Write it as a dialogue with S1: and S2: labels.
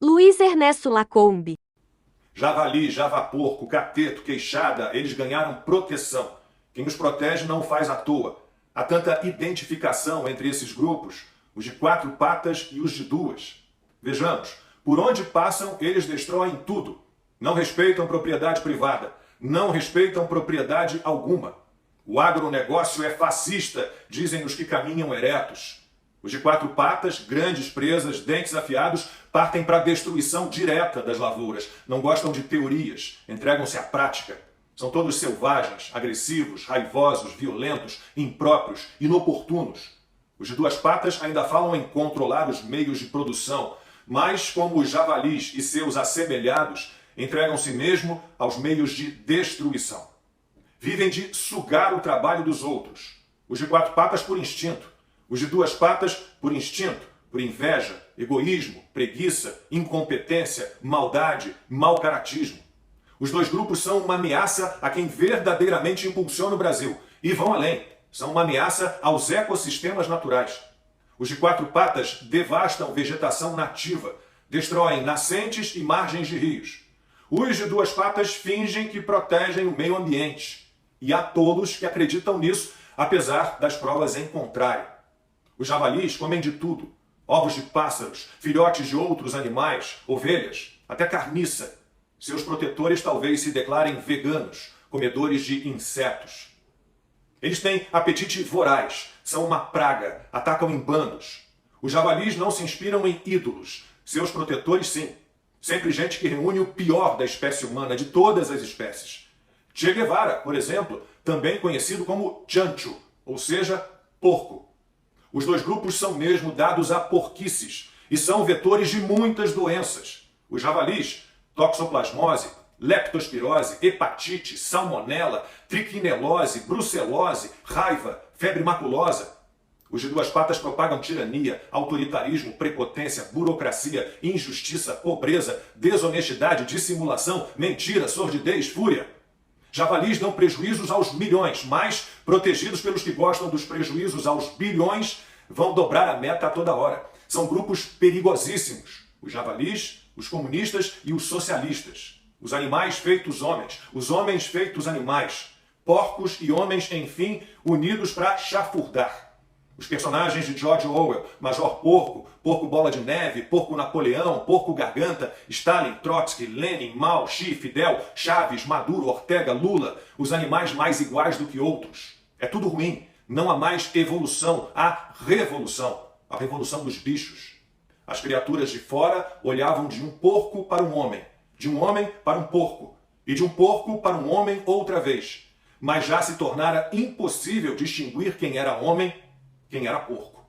S1: Luiz Ernesto Lacombe.
S2: Javali, javaporco, cateto, queixada, eles ganharam proteção. Quem os protege não o faz à toa. Há tanta identificação entre esses grupos, os de 4 patas e os de 2. Vejamos, por onde passam, eles destroem tudo. Não respeitam propriedade privada, não respeitam propriedade alguma. O agronegócio é fascista, dizem os que caminham eretos. Os de 4 patas, grandes presas, dentes afiados, partem para a destruição direta das lavouras. Não gostam de teorias, entregam-se à prática. São todos selvagens, agressivos, raivosos, violentos, impróprios, inoportunos. Os de 2 patas ainda falam em controlar os meios de produção, mas, como os javalis e seus assemelhados, entregam-se mesmo aos meios de destruição. Vivem de sugar o trabalho dos outros. Os de 4 patas por instinto. Os de 2 patas por instinto, por inveja, egoísmo, preguiça, incompetência, maldade, mau caratismo. Os 2 grupos são uma ameaça a quem verdadeiramente impulsiona o Brasil. E vão além. São uma ameaça aos ecossistemas naturais. Os de 4 patas devastam vegetação nativa, destroem nascentes e margens de rios. Os de 2 patas fingem que protegem o meio ambiente. E há todos que acreditam nisso, apesar das provas em contrário. Os javalis comem de tudo. Ovos de pássaros, filhotes de outros animais, ovelhas, até carniça. Seus protetores talvez se declarem veganos, comedores de insetos. Eles têm apetite voraz, são uma praga, atacam em bandos. Os javalis não se inspiram em ídolos, seus protetores sim. Sempre gente que reúne o pior da espécie humana, de todas as espécies. Che Guevara, por exemplo, também conhecido como chancho, ou seja, porco. Os 2 grupos são mesmo dados a porquices e são vetores de muitas doenças. Os javalis, toxoplasmose, leptospirose, hepatite, salmonela, trichinelose, brucelose, raiva, febre maculosa. Os de 2 patas propagam tirania, autoritarismo, prepotência, burocracia, injustiça, pobreza, desonestidade, dissimulação, mentira, sordidez, fúria. Javalis dão prejuízos aos milhões, mas, protegidos pelos que gostam dos prejuízos aos bilhões, vão dobrar a meta a toda hora. São grupos perigosíssimos. Os javalis, os comunistas e os socialistas. Os animais feitos homens, os homens feitos animais. Porcos e homens, enfim, unidos para chafurdar. Os personagens de George Orwell, Major Porco, Porco Bola de Neve, Porco Napoleão, Porco Garganta, Stalin, Trotsky, Lenin, Mao, Xi, Fidel, Chaves, Maduro, Ortega, Lula, os animais mais iguais do que outros. É tudo ruim. Não há mais evolução, há revolução. A revolução dos bichos. As criaturas de fora olhavam de um porco para um homem, de um homem para um porco, e de um porco para um homem outra vez. Mas já se tornara impossível distinguir quem era homem, quem era porco.